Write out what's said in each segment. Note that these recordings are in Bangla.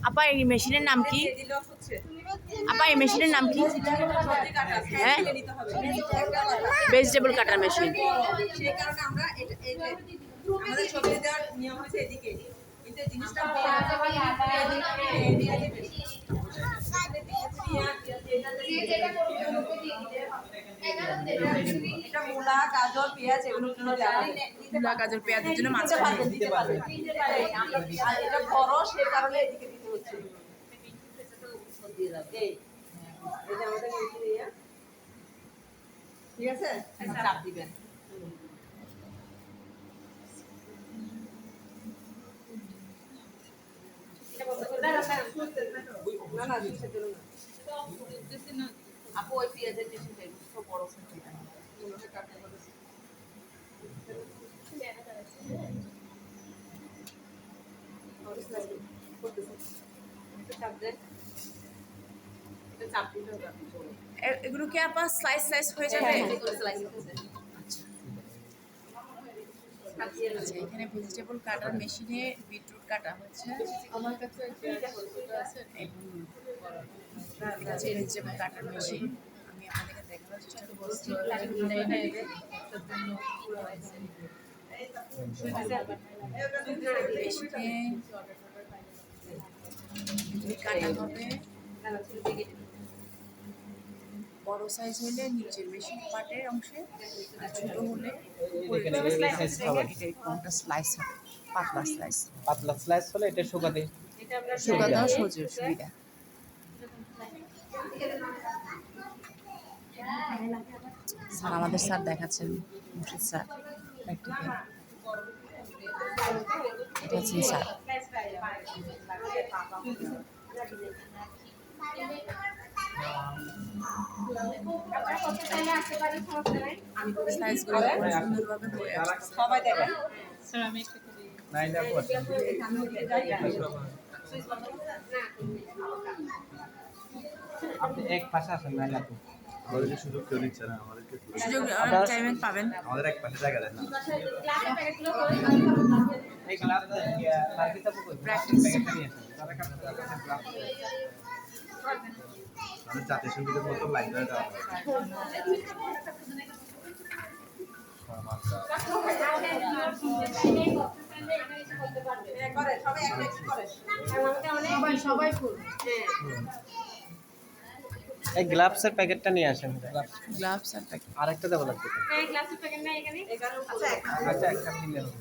আপা এই মেশিনের নাম কি? আপা এই মেশিনের নাম কি? হ্যাঁ, ভেজিটেবল কাটার মেশিন। সেই কারণে আমরা আমাদের ছবি দেওয়ার নিয়ম হচ্ছে এদিকে, কিন্তু জিনিসটা এটা মূলা গাজর পেঁয়াজ এগুলোর জন্য মূলা গাজর পেঁয়াজের জন্য মাছ দিতে পারবেন। এটা বড় সেই কারণে এদিকে দিতে হচ্ছে। এটা আমাদের ঠিক আছে, চাপ দিবেন। আপু ওই পেঁয়াজের বেশি বড় এগুলো কি আপা স্লাইস স্লাইস হয়ে যাবে? আচ্ছা, এখানে ভেজিটেবল কাটার মেশিনে বিটরুট কাটা হচ্ছে। আমার কাছে ভেজিটেবল কাটার মেশিন আমি আপনাদেরকে দেখানোর চেষ্টা করছি। কাটা হবে বড় সাইজ হলে নিচের মেশিন পাটের অংশে, আর ছোট হলে কোনটা স্লাইস হবে, পাতলা স্লাইস। পাতলা স্লাইস হলে এটা শুকাতে শুকাতেও সুবিধা। স্যার আমাদের স্যার দেখাচ্ছেন, মুর্শিদ স্যার প্র্যাকটিক্যাল। এটা হচ্ছেন স্যার। সাইজগুলো সুন্দরভাবে হয়ে আসছে। সবাই দেখেন আপনি এক পাশে আসেন না লাগবে আমাদেরকে সুযোগ কেউ দিচ্ছে না, আমাদেরকে সুযোগ চাইবেন পাবেন। আমাদের এক পাশে জায়গা দেন না। এই ক্লাস মার্কেটটা কই প্র্যাকটিস প্যাকেটটা নিয়ে আসেন যারা কাজ করে ক্লাস আমাদের জাতীয় সঙ্গীতের মতো লাইন ধরে দেওয়া হয়। সবাই ফুল এই গ্লাভসের প্যাকেটটা নিয়ে আসেন। গ্লাভস আর প্যাকেট। আরেকটা দেবো লাগবে আচ্ছা একটা নিলে হবে।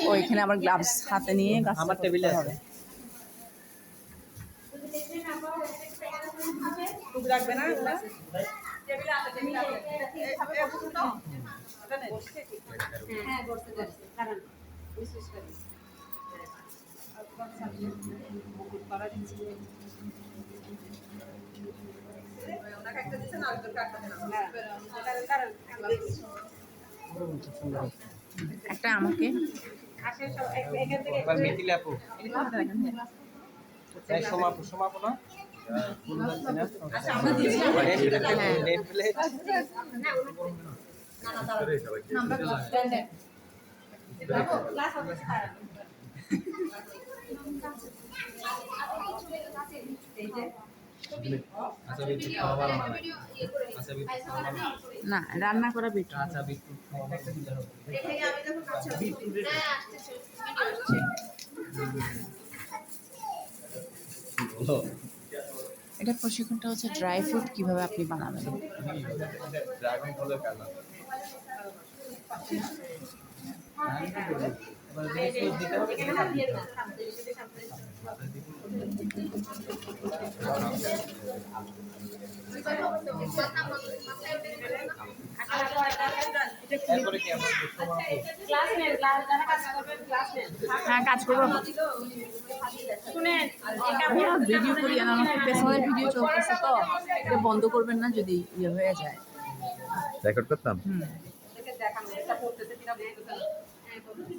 ও এখানে আবার গ্লাভস হাতে নিয়ে কাজ আমার টেবিলে হবে। টুক রাখবে না এগুলা টেবিলে আছে, টেবিলে আছে এই বুঝুন তো এখানে হ্যাঁ বসতে যাচ্ছে কারণ বিশেষ করে মুকুট করা দিচ্ছি ওনাকে একটা দিছেন আর দুটো একটা দেন কারণ একটা আমাকে। আসে সব এখান থেকে একবার মিথিলা আপু তাই সমাপু না ফুল দিচ্ছি না। আচ্ছা আমরা দিয়েছি ডেট প্লেট না না দাঁড়াও নাম্বার দেন দেন দেখো ক্লাস হবে তারা এই যে আচ্ছা বিট্টু খাওয়া ভালো না আচ্ছা বিট্টু খাওয়া ভালো না, রান্না করা বিটরুট। আচ্ছা বিট্টু একটা দিলে হবে দেখে আমি যখন কাছে হ্যাঁ আসছে ভিডিও আসছে এটা প্রশিক্ষণটা হচ্ছে ড্রাই ফ্রুট কিভাবে আপনি বানাবেন। ড্রাগন ফলের কালার এরপরে কি আমরা সমাপু ক্লাস নেন ক্লাস যারা কাজ করবেন ক্লাস নেন হ্যাঁ, কাজ করবো। শুনেন আমরা ভিডিও করি, আর আমার পেছনের ভিডিও চলতেছে, তো এটা বন্ধ করবেন না যদি ইয়ে হয়ে যায়। রেকর্ড করতাম। দেখে দেখানো এটা পড়তেছে কিনা বুঝতে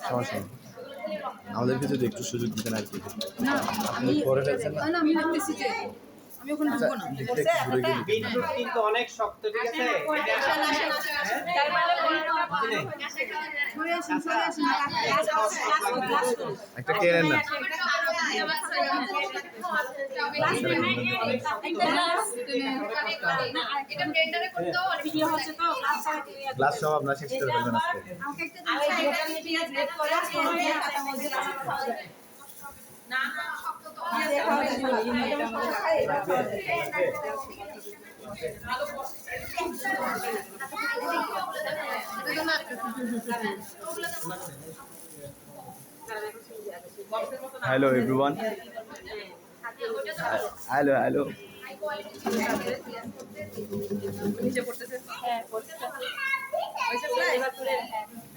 সমস্যা নেই। আমাদেরকে যদি একটু সুযোগ দিতেন আর কি। না, আপনি পরে ফেলছেন না। আমি লিখতেছি যে ওখানে ঢুকবো না। দেখতে একটু ঘুরে গেলে বিদ্যুৎ কিন্তু অনেক শক্ত, ঠিক আছে? একটা কেড়ে না গ্লাস সব আপনার শেষ করে ফেলবেন আজকে হ্যালো এভরিওয়ান হ্যালো হ্যালো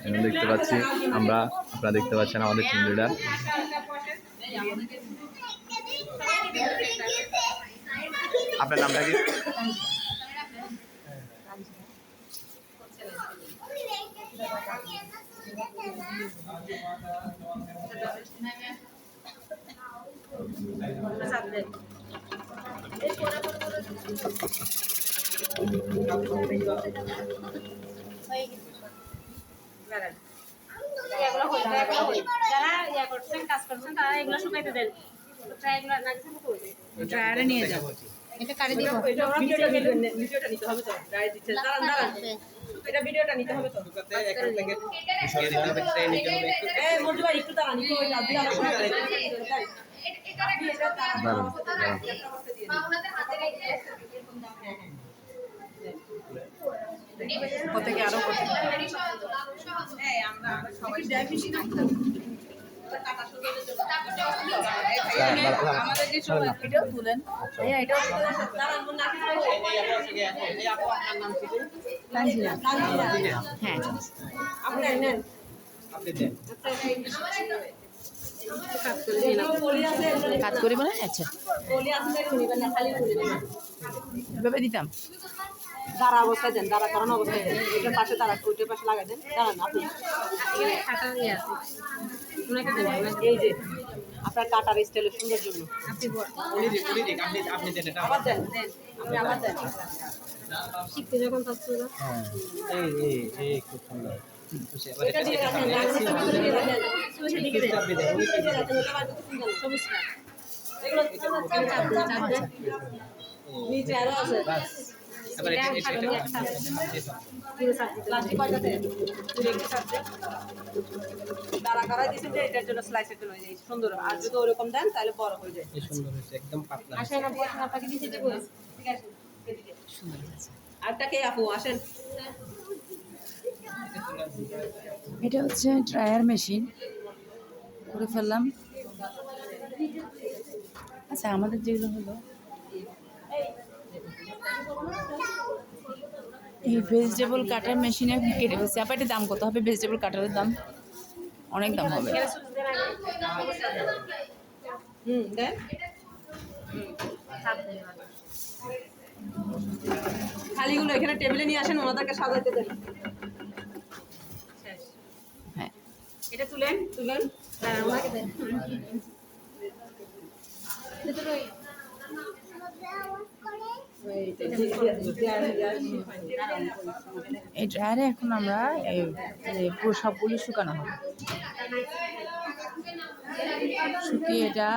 এখন দেখতে পাচ্ছি আমরা, আপনারা দেখতে পাচ্ছেন আমাদের টিম লিডার। আপনার নামটা কি? যারা ইয়া করছেন কাজ করছেন তারা এগুলো শুকাইতে দেন। এগুলো না কিছু করবে ড্রায়ারে নিয়ে যাবো। এটা কাটে দিব। ভিডিওটা নিতে হবে তো ডাইরেক্ট দিচ্ছে দাঁড়ান এটা ভিডিওটা নিতে হবে তো ঢুকাতে এখান থেকে বসিয়ে দিতে হবে, ট্রেন নিতে হবে একটু। এই মঞ্জু ভাই একটু দাঁড়ান একটু ওই আদি আলোচনা করে থেকে আরো কঠিন। এটাও তুলেন। ভাইয়া এটাও তুলেন। এই আপু, আপনার নাম কি? তানজিলা। হ্যাঁ আপনি নেন আপনি দেন। কাজ করি বলে আচ্ছা বলি আসলে নিবেন না খালি করে দেবেন এভাবে দিতাম। দাঁড়া অবস্থায় দেন দাঁড়া করানো অবস্থায় দেন ওইটার পাশে দাঁড়া ওইটার পাশে লাগাই দেন দাঁড়ান আপনি কাটা ইয়া আছে ওনাকে দেন এই যে আপনার কাটার স্টাইলের সুন্দর জন্য আপনি বল উনি দিক, আপনি দেন এটা। আবার দেন আপনি আবার দেন শিখতে যখন পাচ্ছ না এই খুব সুন্দর। খুশি, এবার এটা দিয়ে রাখেন লাগানোর ভিতরে দিয়ে রাখেন সুইচের দিকে দেন আপনি দেন, উনি দিয়ে রাখেন ওটা বার করতে সুন্দর সবুজ কাট এগুলো চাপ দেন নিচে আরো আছে এবার এটা প্লাস্টিক কয়টা দেন তুই একটু চাপ দেন দাঁড়া করাই দিয়েছেন যে এটার জন্য স্লাইসের জন্য এই সুন্দর আর যদি ওরকম দেন তাহলে বড় হয়ে যায় এই সুন্দর হয়েছে, একদম পাতলা। আসেন আপনাকে দিতে দেবো ঠিক আছে এদিকে আরটা কে আপু আসেন এটা হচ্ছে ড্রায়ার মেশিন করে ফেললাম। আচ্ছা আমাদের যেগুলো হলো এই ভেজিটেবল কাটার মেশিনে কেটে ফেলছি। আপা এটার দাম কত হবে? ভেজিটেবল কাটারের দাম অনেক দাম হবে। দেন খালিগুলো এখানে টেবিলে নিয়ে আসেন ওনাদেরকে সাজাইতে দেন হ্যাঁ এটা তুলেন ওনাকে দেন এই ড্রায়ারে এখন আমরা পুরো সবগুলো শুকানো হবে। শুকিয়ে এটা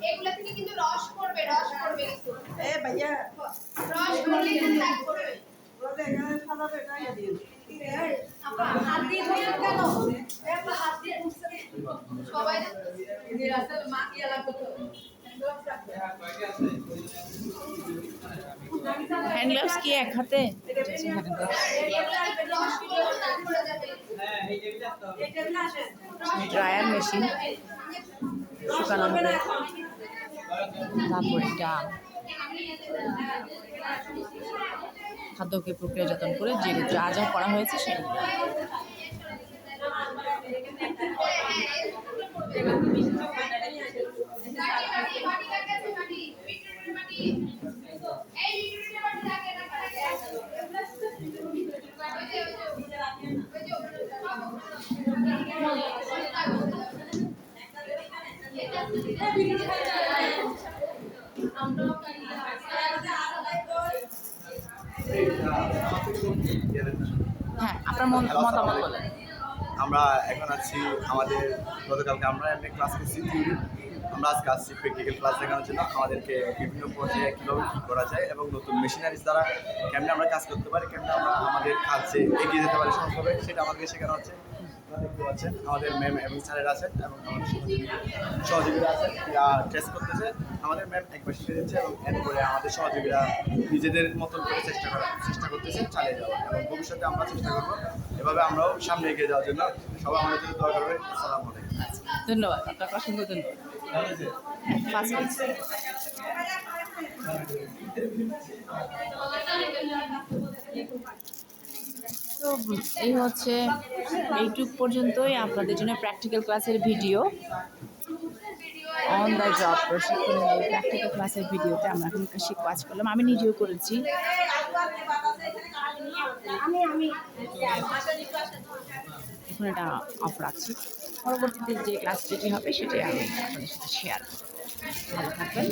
এগুলা থেকে কিন্তু রস করবে এ ভাইয়া রস করলে কিন্তু দাগ করবে। ওদের এখানে সাজাবে এটা ইয়ে দিন আপা হাত দিয়ে ধরে কেন? আপা হাত দিয়ে ধরছে সবাই নিরাসল মা কি লাগতো তো হ্যান্ড গ্লাভস কি এক হাতে? ড্রায়ার মেশিন শুকানো হবে। তারপর এটা খাদ্যকে প্রক্রিয়াজাতন করে যে যা যা করা হয়েছে সেগুলো হ্যাঁ, আপনার মতামত বলেন। আমরা এখন আছি আমাদের গতকালকে আমরা একটা ক্লাস করছি থিওরি, আমরা আজকে আসছি প্র্যাকটিক্যাল ক্লাস দেখানোর জন্য আমাদেরকে বিভিন্ন পর্যায়ে কীভাবে কী করা যায় এবং নতুন মেশিনারিজ দ্বারা কেমনে আমরা কাজ করতে পারি, কেমনে আমরা আমাদের কাজে এগিয়ে যেতে পারি সহজভাবে, সেটা আমাদেরকে শেখানো হচ্ছে। আপনারা দেখতে পাচ্ছেন আমাদের ম্যাম এবং স্যারেরা আছেন এবং আমাদের সহযোগীরা আছেন, এরা টেস্ট করতেছে। আমাদের ম্যাম একবার শিখে দিচ্ছে এবং এরপরে আমাদের সহযোগীরা নিজেদের মতন করে চেষ্টা করতেছে চালিয়ে যাওয়া, এবং ভবিষ্যতে আমরা চেষ্টা করবো এভাবে আমরাও সামনে এগিয়ে যাওয়ার জন্য। সবাই আমাদের জন্য দোয়া করবেন। আসসালামু আলাইকুম। ধন্যবাদ, আপনাকে অসংখ্য ধন্যবাদ। First page. তো এই হচ্ছে এইটুক পর্যন্তই আপনাদের জন্য প্র্যাকটিক্যাল ক্লাসের ভিডিও। অন দ্য জব প্রশিক্ষণের এই প্র্যাকটিক্যাল ক্লাসের ভিডিওতে আমরা এখন শিখ কাজ করলাম, আমি নিজেও করেছি। এখন এটা অফ রাখছি, পরবর্তীতে যে ক্লাস যেটি হবে সেটাই আমি আপনাদের সাথে শেয়ার করব। ভালো থাকবেন।